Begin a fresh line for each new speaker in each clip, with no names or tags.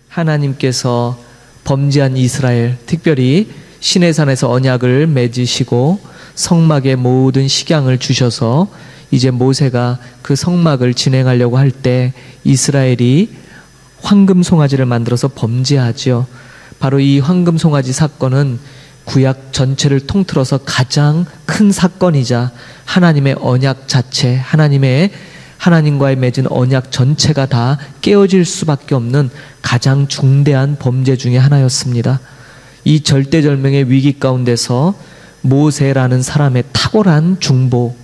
하나님께서 범죄한 이스라엘, 특별히 시내산에서 언약을 맺으시고 성막의 모든 식양을 주셔서 이제 모세가 그 성막을 진행하려고 할 때 이스라엘이 황금 송아지를 만들어서 범죄하죠. 바로 이 황금 송아지 사건은 구약 전체를 통틀어서 가장 큰 사건이자 하나님의 언약 자체, 하나님과의 맺은 언약 전체가 다 깨어질 수밖에 없는 가장 중대한 범죄 중에 하나였습니다. 이 절대절명의 위기 가운데서 모세라는 사람의 탁월한 중보,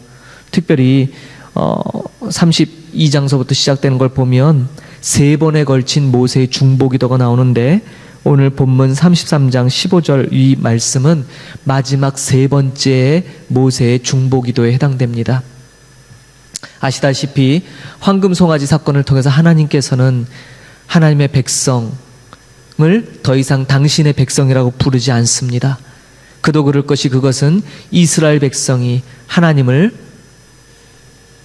특별히 32장서부터 시작되는 걸 보면 3번에 걸친 모세의 중보기도가 나오는데, 오늘 본문 33장 15절 이 말씀은 마지막 3번째 모세의 중보기도에 해당됩니다. 아시다시피 황금 송아지 사건을 통해서 하나님께서는 하나님의 백성을 더 이상 당신의 백성이라고 부르지 않습니다. 그도 그럴 것이, 그것은 이스라엘 백성이 하나님을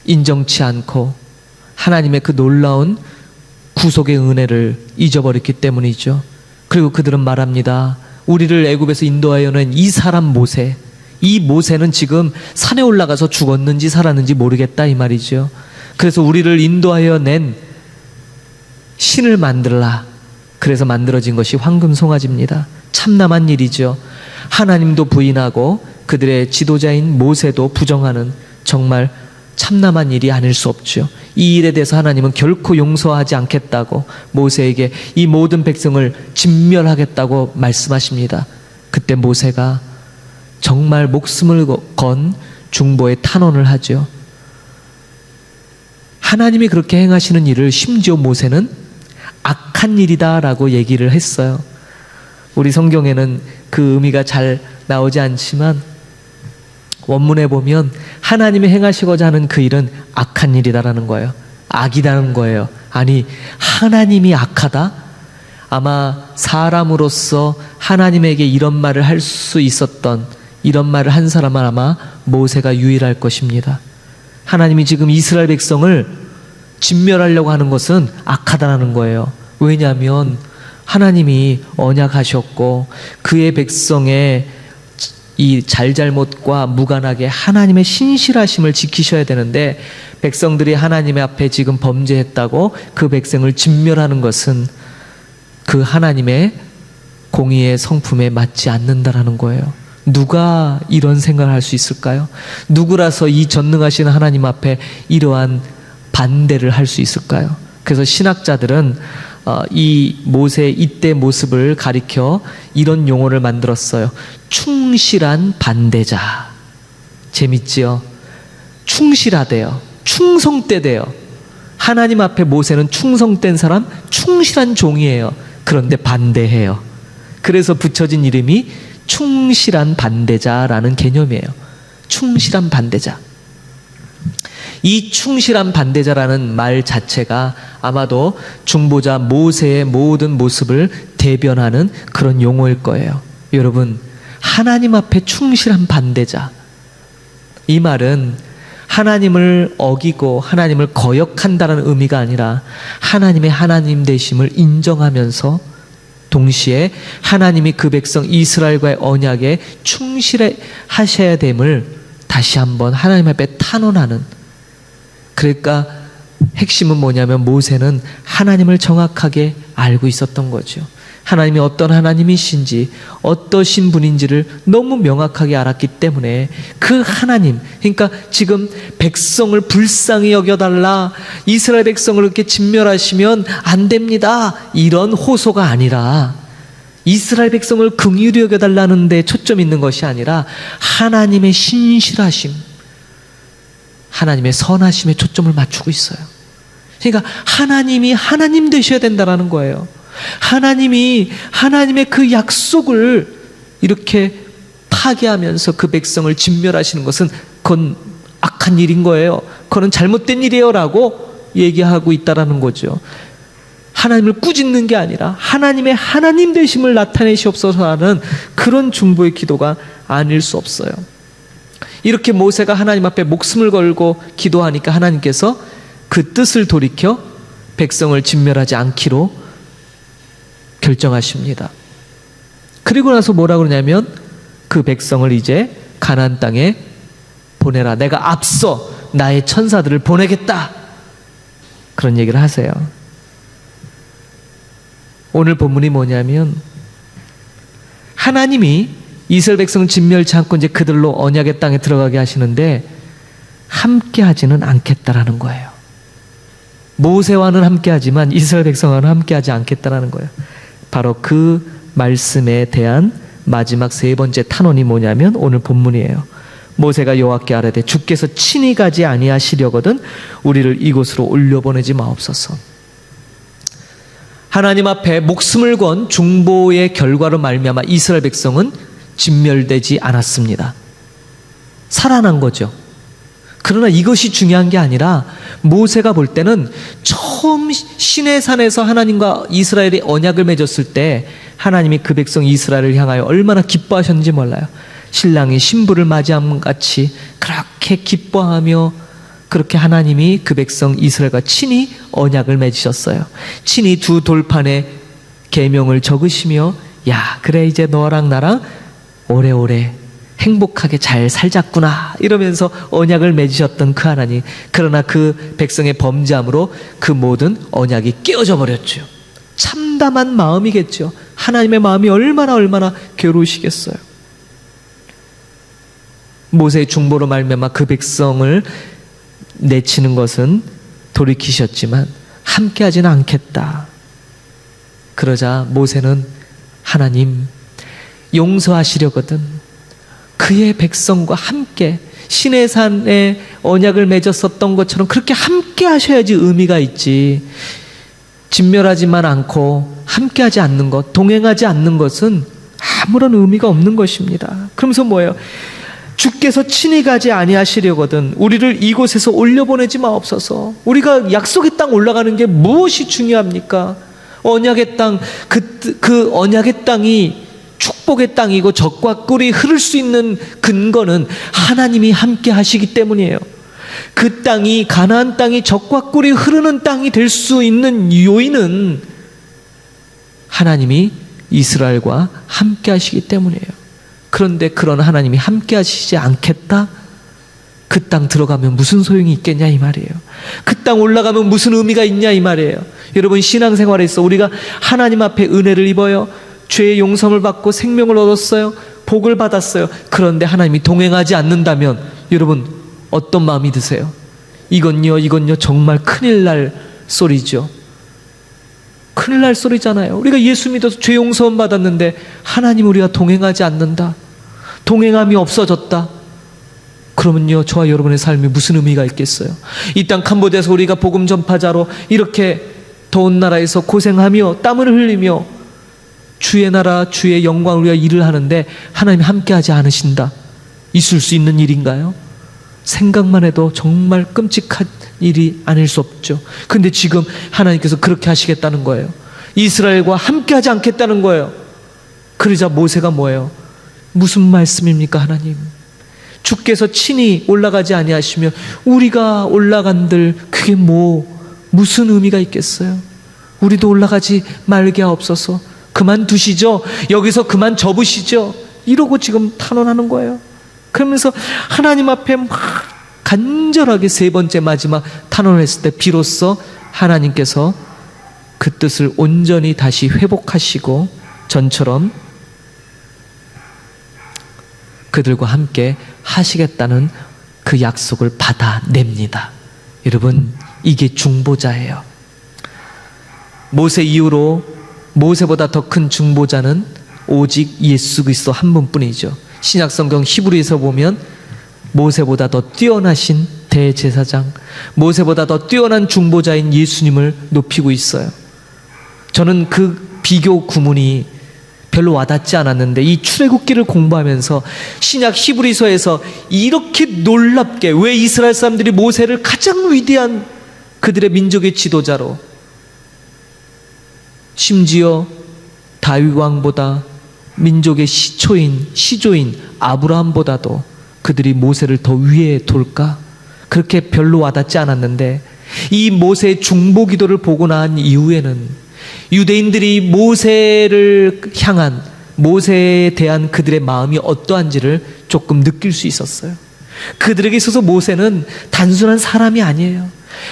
인정치 않고 하나님의 그 놀라운 구속의 은혜를 잊어버렸기 때문이죠. 그리고 그들은 말합니다. 우리를 애굽에서 인도하여 낸 이 사람 모세, 이 모세는 지금 산에 올라가서 죽었는지 살았는지 모르겠다, 이 말이죠. 그래서 우리를 인도하여 낸 신을 만들라. 그래서 만들어진 것이 황금 송아지입니다. 참담한 일이죠. 하나님도 부인하고 그들의 지도자인 모세도 부정하는 정말 참담한 일이 아닐 수 없죠. 이 일에 대해서 하나님은 결코 용서하지 않겠다고 모세에게 이 모든 백성을 진멸하겠다고 말씀하십니다. 그때 모세가 정말 목숨을 건 중보의 탄원을 하죠. 하나님이 그렇게 행하시는 일을 심지어 모세는 악한 일이다 라고 얘기를 했어요. 우리 성경에는 그 의미가 잘 나오지 않지만 원문에 보면 하나님이 행하시고자 하는 그 일은 악한 일이다라는 거예요. 악이라는 거예요. 아니, 하나님이 악하다? 아마 사람으로서 하나님에게 이런 말을 할 수 있었던, 이런 말을 한 사람은 아마 모세가 유일할 것입니다. 하나님이 지금 이스라엘 백성을 진멸하려고 하는 것은 악하다는 거예요. 왜냐하면 하나님이 언약하셨고 그의 백성의 이 잘잘못과 무관하게 하나님의 신실하심을 지키셔야 되는데, 백성들이 하나님의 앞에 지금 범죄했다고 그 백성을 진멸하는 것은 그 하나님의 공의의 성품에 맞지 않는다라는 거예요. 누가 이런 생각을 할 수 있을까요? 누구라서 이 전능하신 하나님 앞에 이러한 반대를 할 수 있을까요? 그래서 신학자들은 이 모세의 이때 모습을 가리켜 이런 용어를 만들었어요. 충실한 반대자. 재밌지요? 충실하대요. 충성되대요. 하나님 앞에 모세는 충성된 사람, 충실한 종이에요. 그런데 반대해요. 그래서 붙여진 이름이 충실한 반대자라는 개념이에요. 충실한 반대자. 이 충실한 반대자라는 말 자체가 아마도 중보자 모세의 모든 모습을 대변하는 그런 용어일 거예요. 여러분, 하나님 앞에 충실한 반대자, 이 말은 하나님을 어기고 하나님을 거역한다는 의미가 아니라 하나님의 하나님 되심을 인정하면서 동시에 하나님이 그 백성 이스라엘과의 언약에 충실하셔야 됨을 다시 한번 하나님 앞에 탄원하는, 그러니까 핵심은 뭐냐면 모세는 하나님을 정확하게 알고 있었던 거죠. 하나님이 어떤 하나님이신지, 어떠신 분인지를 너무 명확하게 알았기 때문에 그 하나님, 그러니까 지금 백성을 불쌍히 여겨달라, 이스라엘 백성을 이렇게 진멸하시면 안 됩니다, 이런 호소가 아니라 이스라엘 백성을 긍휼히 여겨달라는 데 초점이 있는 것이 아니라 하나님의 신실하심, 하나님의 선하심에 초점을 맞추고 있어요. 그러니까 하나님이 하나님 되셔야 된다는 거예요. 하나님이 하나님의 그 약속을 이렇게 파괴하면서 그 백성을 진멸하시는 것은 그건 악한 일인 거예요. 그건 잘못된 일이에요 라고 얘기하고 있다라는 거죠. 하나님을 꾸짖는 게 아니라 하나님의 하나님 되심을 나타내시옵소서라는 그런 중보의 기도가 아닐 수 없어요. 이렇게 모세가 하나님 앞에 목숨을 걸고 기도하니까 하나님께서 그 뜻을 돌이켜 백성을 진멸하지 않기로 결정하십니다. 그리고 나서 뭐라 그러냐면 그 백성을 이제 가나안 땅에 보내라. 내가 앞서 나의 천사들을 보내겠다. 그런 얘기를 하세요. 오늘 본문이 뭐냐면 하나님이 이스라엘 백성을 진멸치 않고 이제 그들로 언약의 땅에 들어가게 하시는데 함께 하지는 않겠다라는 거예요. 모세와는 함께 하지만 이스라엘 백성과는 함께 하지 않겠다라는 거예요. 바로 그 말씀에 대한 마지막 세 번째 탄원이 뭐냐면 오늘 본문이에요. 모세가 여호와께 아뢰되 주께서 친히 가지 아니하시려거든 우리를 이곳으로 올려보내지 마옵소서. 하나님 앞에 목숨을 건 중보의 결과로 말미암아 이스라엘 백성은 진멸되지 않았습니다. 살아난 거죠. 그러나 이것이 중요한 게 아니라 모세가 볼 때는 처음 시내산에서 하나님과 이스라엘이 언약을 맺었을 때 하나님이 그 백성 이스라엘을 향하여 얼마나 기뻐하셨는지 몰라요. 신랑이 신부를 맞이함 같이 그렇게 기뻐하며 그렇게 하나님이 그 백성 이스라엘과 친히 언약을 맺으셨어요. 친히 두 돌판에 계명을 적으시며 야 그래 이제 너랑 나랑 오래오래 행복하게 잘 살자꾸나 이러면서 언약을 맺으셨던 그 하나님. 그러나 그 백성의 범죄함으로 그 모든 언약이 깨어져 버렸죠. 참담한 마음이겠죠. 하나님의 마음이 얼마나 괴로우시겠어요. 모세의 중보로 말미암아 그 백성을 내치는 것은 돌이키셨지만 함께하지는 않겠다. 그러자 모세는 하나님 용서하시려거든 그의 백성과 함께 시내산에 언약을 맺었었던 것처럼 그렇게 함께 하셔야지 의미가 있지. 진멸하지만 않고 함께하지 않는 것, 동행하지 않는 것은 아무런 의미가 없는 것입니다. 그러면서 뭐예요? 주께서 친히 가지 아니하시려거든 우리를 이곳에서 올려보내지 마옵소서. 우리가 약속의 땅 올라가는 게 무엇이 중요합니까? 언약의 땅, 그 언약의 땅이 축복의 땅이고 젖과 꿀이 흐를 수 있는 근거는 하나님이 함께 하시기 때문이에요. 그 땅이 가나안 땅이 젖과 꿀이 흐르는 땅이 될 수 있는 요인은 하나님이 이스라엘과 함께 하시기 때문이에요. 그런데 그런 하나님이 함께 하시지 않겠다? 그 땅 들어가면 무슨 소용이 있겠냐 이 말이에요. 그 땅 올라가면 무슨 의미가 있냐 이 말이에요. 여러분 신앙생활에서 우리가 하나님 앞에 은혜를 입어요. 죄의 용서를 받고 생명을 얻었어요. 복을 받았어요. 그런데 하나님이 동행하지 않는다면 여러분 어떤 마음이 드세요? 이건요 정말 큰일 날 소리죠. 큰일 날 소리잖아요. 우리가 예수 믿어서 죄 용서는 받았는데 하나님 우리가 동행하지 않는다. 동행함이 없어졌다. 그러면요 저와 여러분의 삶이 무슨 의미가 있겠어요? 이 땅 캄보디아에서 우리가 복음 전파자로 이렇게 더운 나라에서 고생하며 땀을 흘리며 주의 나라 주의 영광을 위하여 일을 하는데 하나님이 함께하지 않으신다. 있을 수 있는 일인가요? 생각만 해도 정말 끔찍한 일이 아닐 수 없죠. 근데 지금 하나님께서 그렇게 하시겠다는 거예요. 이스라엘과 함께하지 않겠다는 거예요. 그러자 모세가 뭐예요? 무슨 말씀입니까 하나님? 주께서 친히 올라가지 아니하시면 우리가 올라간들 그게 무슨 의미가 있겠어요? 우리도 올라가지 말게 하옵소서. 그만두시죠. 여기서 그만 접으시죠. 이러고 지금 탄원하는 거예요. 그러면서 하나님 앞에 막 간절하게 세 번째 마지막 탄원을 했을 때 비로소 하나님께서 그 뜻을 온전히 다시 회복하시고 전처럼 그들과 함께 하시겠다는 그 약속을 받아냅니다. 여러분 이게 중보자예요. 모세 이후로 모세보다 더 큰 중보자는 오직 예수 그리스도 한 분뿐이죠. 신약성경 히브리에서 보면 모세보다 더 뛰어나신 대제사장, 모세보다 더 뛰어난 중보자인 예수님을 높이고 있어요. 저는 그 비교 구문이 별로 와닿지 않았는데 이 출애굽기를 공부하면서 신약 히브리서에서 이렇게 놀랍게 왜 이스라엘 사람들이 모세를 가장 위대한 그들의 민족의 지도자로 심지어 다윗 왕보다 민족의 시조인 아브라함보다도 그들이 모세를 더 위에 돌까? 그렇게 별로 와닿지 않았는데 이 모세의 중보 기도를 보고 난 이후에는 유대인들이 모세를 향한, 모세에 대한 그들의 마음이 어떠한지를 조금 느낄 수 있었어요. 그들에게 있어서 모세는 단순한 사람이 아니에요.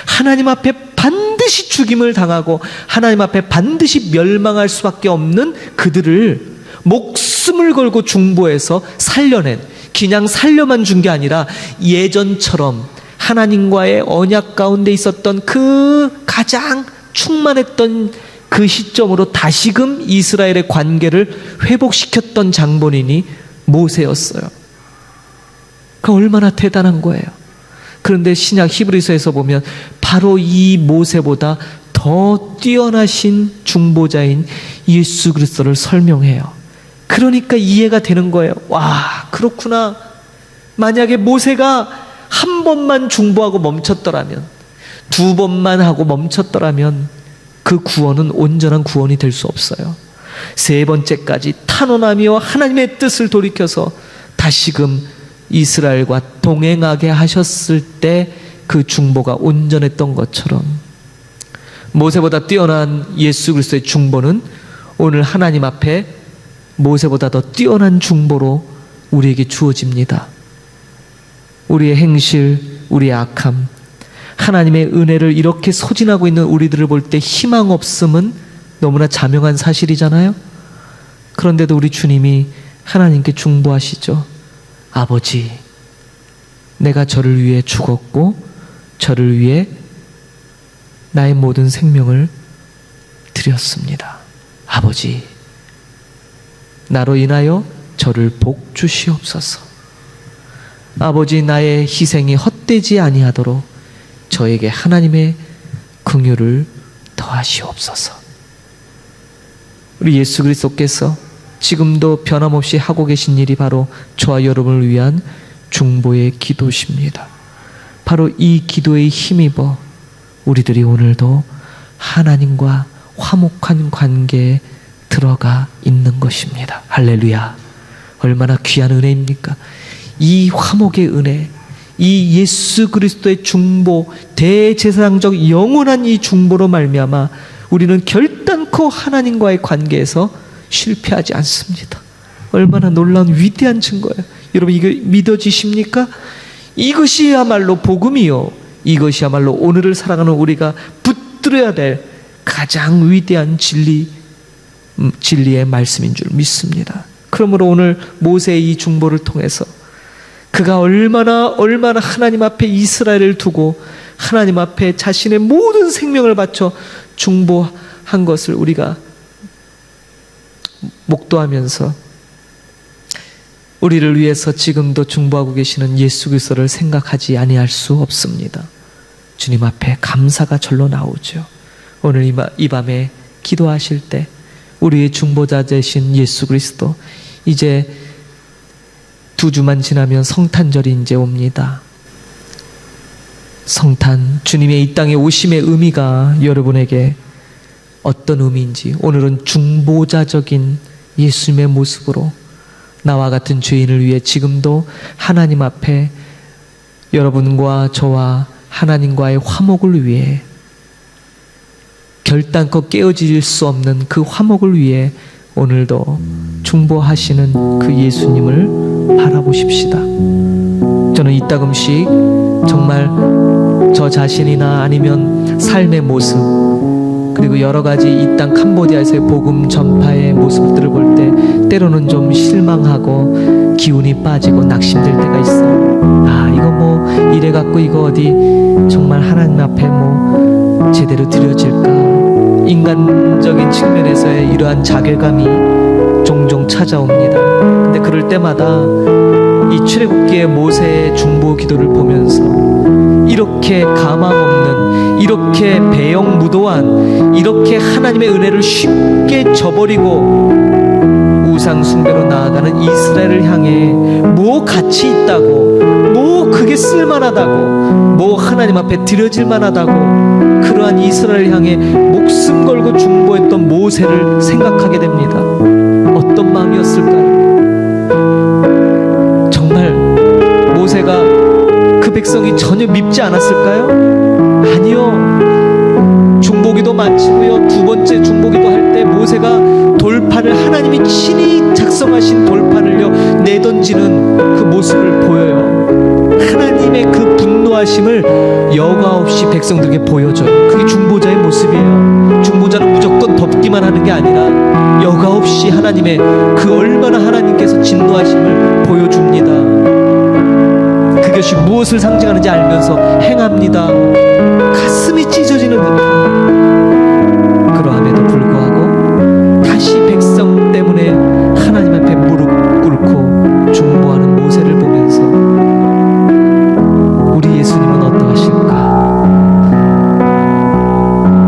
하나님 앞에 반드시 죽임을 당하고 하나님 앞에 반드시 멸망할 수밖에 없는 그들을 목숨을 걸고 중보해서 살려낸, 그냥 살려만 준 게 아니라 예전처럼 하나님과의 언약 가운데 있었던 그 가장 충만했던 그 시점으로 다시금 이스라엘의 관계를 회복시켰던 장본인이 모세였어요. 그 얼마나 대단한 거예요. 그런데 신약 히브리서에서 보면 바로 이 모세보다 더 뛰어나신 중보자인 예수 그리스도를 설명해요. 그러니까 이해가 되는 거예요. 와, 그렇구나. 만약에 모세가 한 번만 중보하고 멈췄더라면, 두 번만 하고 멈췄더라면 그 구원은 온전한 구원이 될 수 없어요. 세 번째까지 탄원하며 하나님의 뜻을 돌이켜서 다시금 이스라엘과 동행하게 하셨을 때 그 중보가 온전했던 것처럼 모세보다 뛰어난 예수 그리스도의 중보는 오늘 하나님 앞에 모세보다 더 뛰어난 중보로 우리에게 주어집니다. 우리의 행실, 우리의 악함, 하나님의 은혜를 이렇게 소진하고 있는 우리들을 볼 때 희망 없음은 너무나 자명한 사실이잖아요. 그런데도 우리 주님이 하나님께 중보하시죠. 아버지, 내가 저를 위해 죽었고 저를 위해 나의 모든 생명을 드렸습니다. 아버지, 나로 인하여 저를 복 주시옵소서. 아버지, 나의 희생이 헛되지 아니하도록 저에게 하나님의 긍휼을 더하시옵소서. 우리 예수 그리스도께서 지금도 변함없이 하고 계신 일이 바로 저와 여러분을 위한 중보의 기도십니다. 바로 이 기도에 힘입어 우리들이 오늘도 하나님과 화목한 관계에 들어가 있는 것입니다. 할렐루야. 얼마나 귀한 은혜입니까? 이 화목의 은혜, 이 예수 그리스도의 중보, 대제사장적 영원한 이 중보로 말미암아 우리는 결단코 하나님과의 관계에서 실패하지 않습니다. 얼마나 놀라운 위대한 증거예요. 여러분, 이거 믿어지십니까? 이것이야말로 복음이요, 이것이야말로 오늘을 살아가는 우리가 붙들어야 될 가장 위대한 진리의 말씀인 줄 믿습니다. 그러므로 오늘 모세의 이 중보를 통해서 그가 얼마나 하나님 앞에 이스라엘을 두고 하나님 앞에 자신의 모든 생명을 바쳐 중보한 것을 우리가 목도하면서 우리를 위해서 지금도 중보하고 계시는 예수 그리스도를 생각하지 아니할 수 없습니다. 주님 앞에 감사가 절로 나오죠. 오늘 이 밤에 기도하실 때 우리의 중보자 되신 예수 그리스도, 이제 2주만 지나면 성탄절이 이제 옵니다. 성탄, 주님의 이 땅에 오심의 의미가 여러분에게 어떤 의미인지, 오늘은 중보자적인 예수님의 모습으로 나와 같은 죄인을 위해 지금도 하나님 앞에 여러분과 저와 하나님과의 화목을 위해, 결단코 깨어질 수 없는 그 화목을 위해 오늘도 중보하시는 그 예수님을 바라보십시다. 저는 이따금씩 정말 저 자신이나 아니면 삶의 모습, 그리고 여러 가지 이 땅 캄보디아에서의 복음 전파의 모습들을 볼 때 때로는 좀 실망하고 기운이 빠지고 낙심될 때가 있어요. 아, 이거 뭐 이래갖고 이거 어디 정말 하나님 앞에 뭐 제대로 드려질까? 인간적인 측면에서의 이러한 자괴감이 종종 찾아옵니다. 근데 그럴 때마다 이 출애굽기의 모세의 중보 기도를 보면서 이렇게 가망 없는, 이렇게 배영무도한, 이렇게 하나님의 은혜를 쉽게 저버리고 우상 숭배로 나아가는 이스라엘을 향해 뭐 가치 있다고, 뭐 그게 쓸만하다고, 뭐 하나님 앞에 드려질 만하다고 그러한 이스라엘을 향해 목숨 걸고 중보했던 모세를 생각하게 됩니다. 어떤 마음이었을까요? 정말 모세가 그 백성이 전혀 밉지 않았을까요? 아니요. 중보 중보기도 마치고요. 두 번째 중보기도 할 때 모세가 돌판을, 하나님이 친히 작성하신 돌판을요 내던지는 그 모습을 보여요. 하나님의 그 분노하심을 여과 없이 백성들에게 보여줘요. 그게 중보자의 모습이에요. 중보자는 무조건 덮기만 하는 게 아니라 여과 없이 하나님의 그 얼마나 하나님께서 진노하심을 보여줍니다. 그것이 무엇을 상징하는지 알면서 행합니다. 가슴이 찢어지는 듯한, 그러함에도 불구하고 다시 백성 때문에 하나님 앞에 무릎 꿇고 중보하는 모세를 보면서 우리 예수님은 어떠하실까?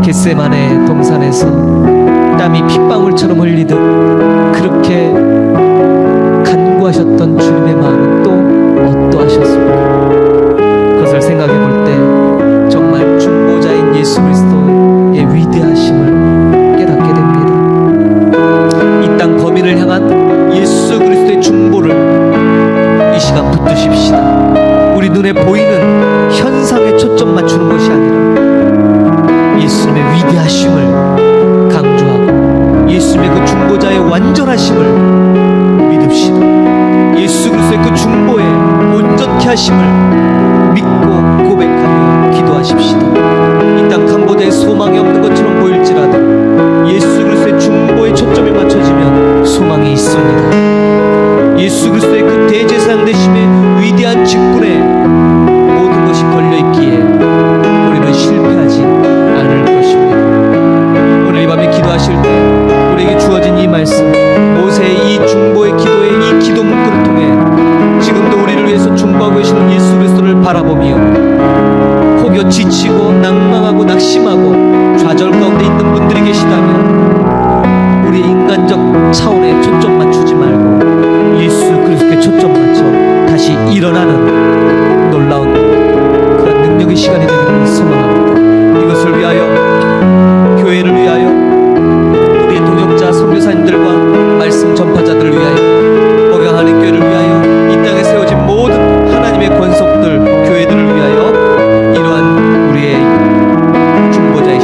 겟세마네 동산에서 땀이 핏방울처럼 흘리듯 그렇게 간구하셨던 주님의 마음은 또 어떠하셨습니까? 그것을 생각해 볼 때 정말 중보자인 예수 그리스도의 위대하심을 깨닫게 됩니다. 이 땅 거민을 향한 예수 그리스도의 중보를 이 시간 붙드십시다. 우리 눈에 보이는 현상에 초점 맞추는 것이 아니라 예수님의 위대하심을 강조하고 예수님의 그 중보자의 완전하심을 믿읍시다. 예수 그리스도의 그 중보에 온전케 하심을 믿고 고백하며 기도하십시다. 이 땅 캄보디아에 소망이 없는 것처럼 보일지라도 예수 그리스도의 중보에 초점이 맞춰지면 소망이 있습니다. 예수 그리스도의 그 대제사장 되심의 위대한 직분에 모든 것이 걸려있기에 우리는 실패하지 않을 것입니다. 오늘 이 밤에 기도하실 때 우리에게 주어진 이 말씀, 모세의 이 중보의 기도의 이 기도 문구를 통해 지금도 우리를 위해서 중보하고 계시는 예수 그리스도를 바라보며 혹여 지치고 낭망하고 낙심하고 좌절 가운데 있는 분들이 계시다면 우리 인간적 차원에 초점 맞추지 말고 예수 그리스도께 초점 맞춰 다시 일어나는 놀라운 그런 능력의 시간이 되기를 소망합니다. 이것을 위하여, 교회를 위하여, 우리의 동역자 선교사님들과 말씀 전파자들을 위하여, 목양하는 교회를 위하여, 이 땅에 세워진 모든 하나님의 권속들, 교회들을 위하여 이러한 우리의 중보자의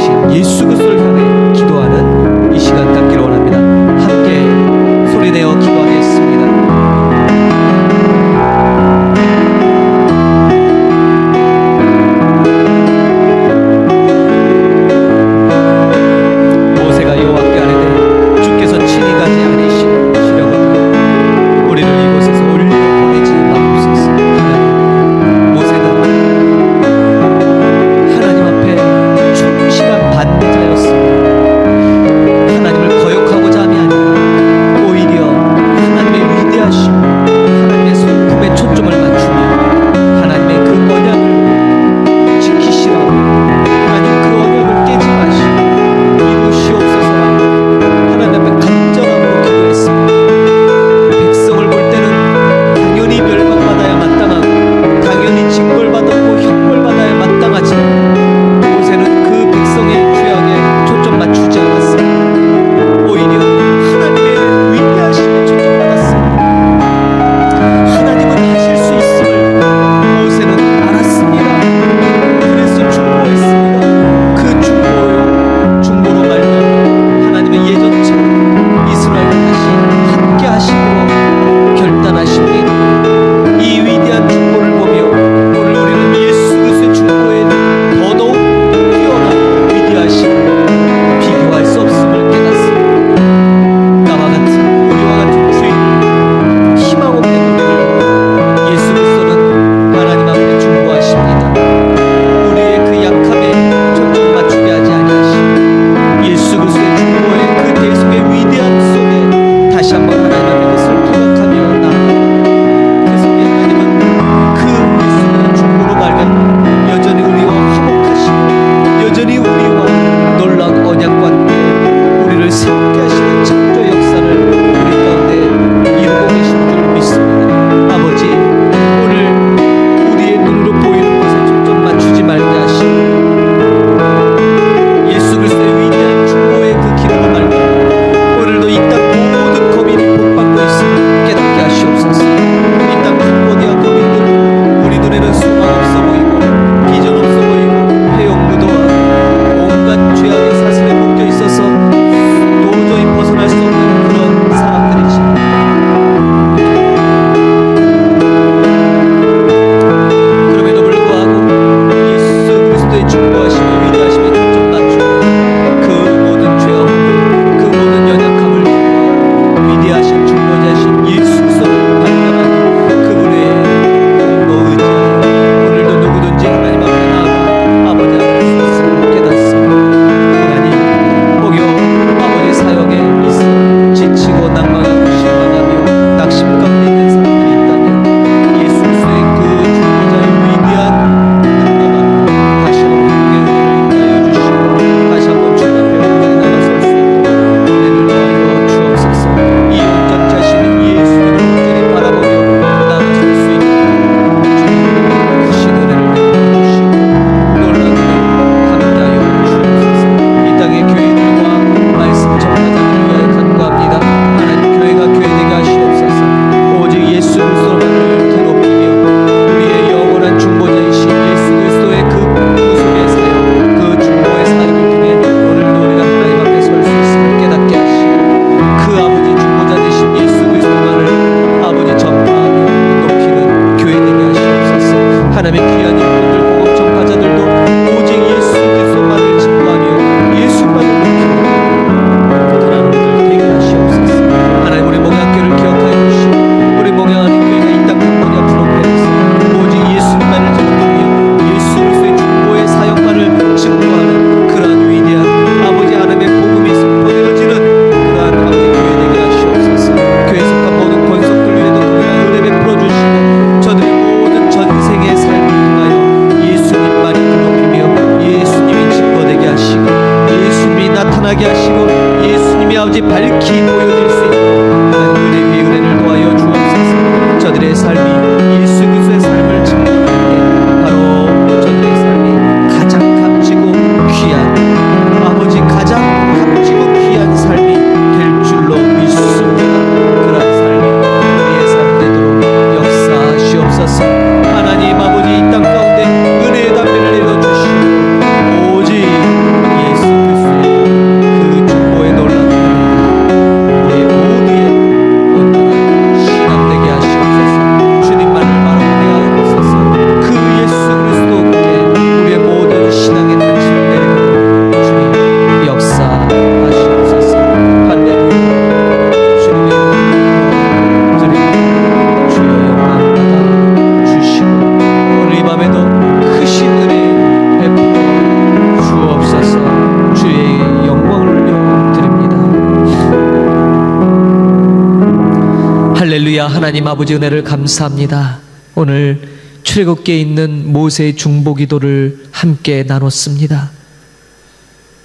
하나님 아버지 은혜를 감사합니다. 오늘 출애굽기에 있는 모세의 중보기도를 함께 나눴습니다.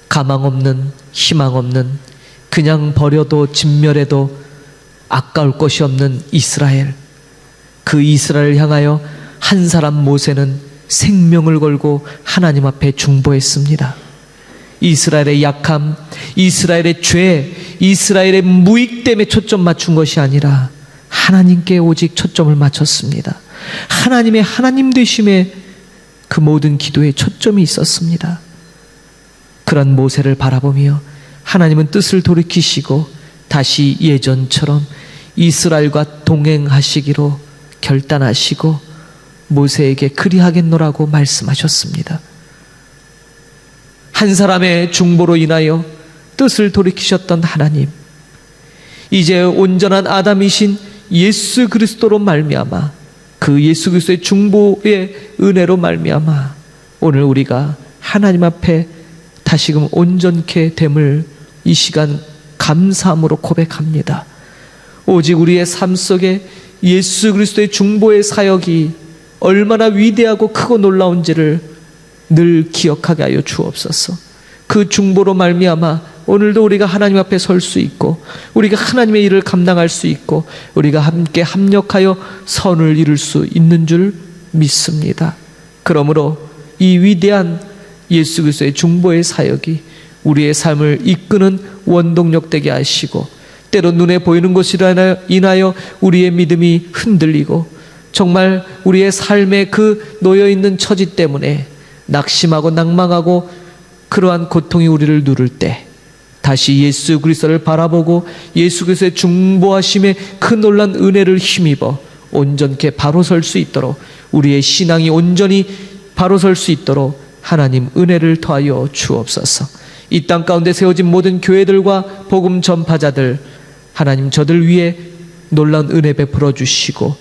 가망 없는, 희망 없는, 그냥 버려도 진멸해도 아까울 것이 없는 이스라엘. 그 이스라엘을 향하여 한 사람 모세는 생명을 걸고 하나님 앞에 중보했습니다. 이스라엘의 약함, 이스라엘의 죄, 이스라엘의 무익됨에 초점 맞춘 것이 아니라 하나님께 오직 초점을 맞췄습니다. 하나님의 하나님 되심에 그 모든 기도에 초점이 있었습니다. 그런 모세를 바라보며 하나님은 뜻을 돌이키시고 다시 예전처럼 이스라엘과 동행하시기로 결단하시고 모세에게 그리하겠노라고 말씀하셨습니다. 한 사람의 중보로 인하여 뜻을 돌이키셨던 하나님, 이제 온전한 아담이신 예수 그리스도로 말미암아 그 예수 그리스도의 중보의 은혜로 말미암아 오늘 우리가 하나님 앞에 다시금 온전케 됨을 이 시간 감사함으로 고백합니다. 오직 우리의 삶 속에 예수 그리스도의 중보의 사역이 얼마나 위대하고 크고 놀라운지를 늘 기억하게 하여 주옵소서. 그 중보로 말미암아 오늘도 우리가 하나님 앞에 설 수 있고 우리가 하나님의 일을 감당할 수 있고 우리가 함께 합력하여 선을 이룰 수 있는 줄 믿습니다. 그러므로 이 위대한 예수 그리스도의 중보의 사역이 우리의 삶을 이끄는 원동력 되게 하시고 때로 눈에 보이는 것으로 인하여 우리의 믿음이 흔들리고 정말 우리의 삶의 그 놓여있는 처지 때문에 낙심하고 낭망하고 그러한 고통이 우리를 누를 때 다시 예수 그리스도를 바라보고 예수 그리스도의 중보하심의 그 놀란 은혜를 힘입어 온전케 바로 설 수 있도록 우리의 신앙이 온전히 바로 설 수 있도록 하나님 은혜를 더하여 주옵소서. 이 땅 가운데 세워진 모든 교회들과 복음 전파자들 하나님 저들 위에 놀라운 은혜 베풀어 주시고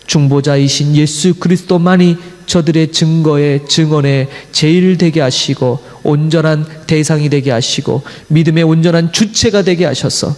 중보자이신 예수 그리스도만이 저들의 증거의 증언의 제일 되게 하시고 온전한 대상이 되게 하시고 믿음의 온전한 주체가 되게 하셔서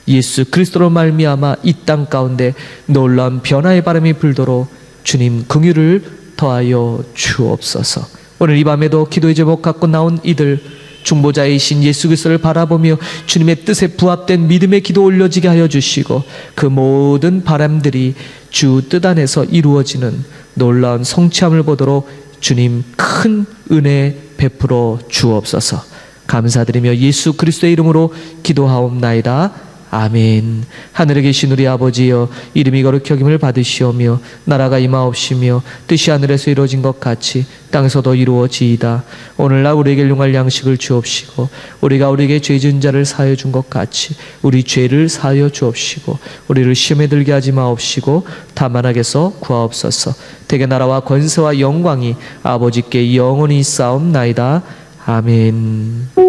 예수 그리스도로 말미암아 이 땅 가운데 놀라운 변화의 바람이 불도록 주님 긍휼을 더하여 주옵소서. 오늘 이 밤에도 기도의 제목 갖고 나온 이들 중보자이신 예수 그리스도를 바라보며 주님의 뜻에 부합된 믿음의 기도 올려지게 하여 주시고 그 모든 바람들이 주 뜻 안에서 이루어지는 놀라운 성취함을 보도록 주님 큰 은혜 베풀어 주옵소서. 감사드리며 예수 그리스도의 이름으로 기도하옵나이다. 아멘. 하늘에 계신 우리 아버지여, 이름이 거룩히 여김을 받으시오며 나라가 임하옵시며 뜻이 하늘에서 이루어진 것 같이 땅에서도 이루어지이다. 오늘날 우리에게 일용할 양식을 주옵시고 우리가 우리에게 죄 지은 자를 사하여 준 것 같이 우리 죄를 사하여 주옵시고 우리를 시험에 들게 하지 마옵시고 다만 악에서 구하옵소서. 대개 나라와 권세와 영광이 아버지께 영원히 있사옵나이다. 아멘.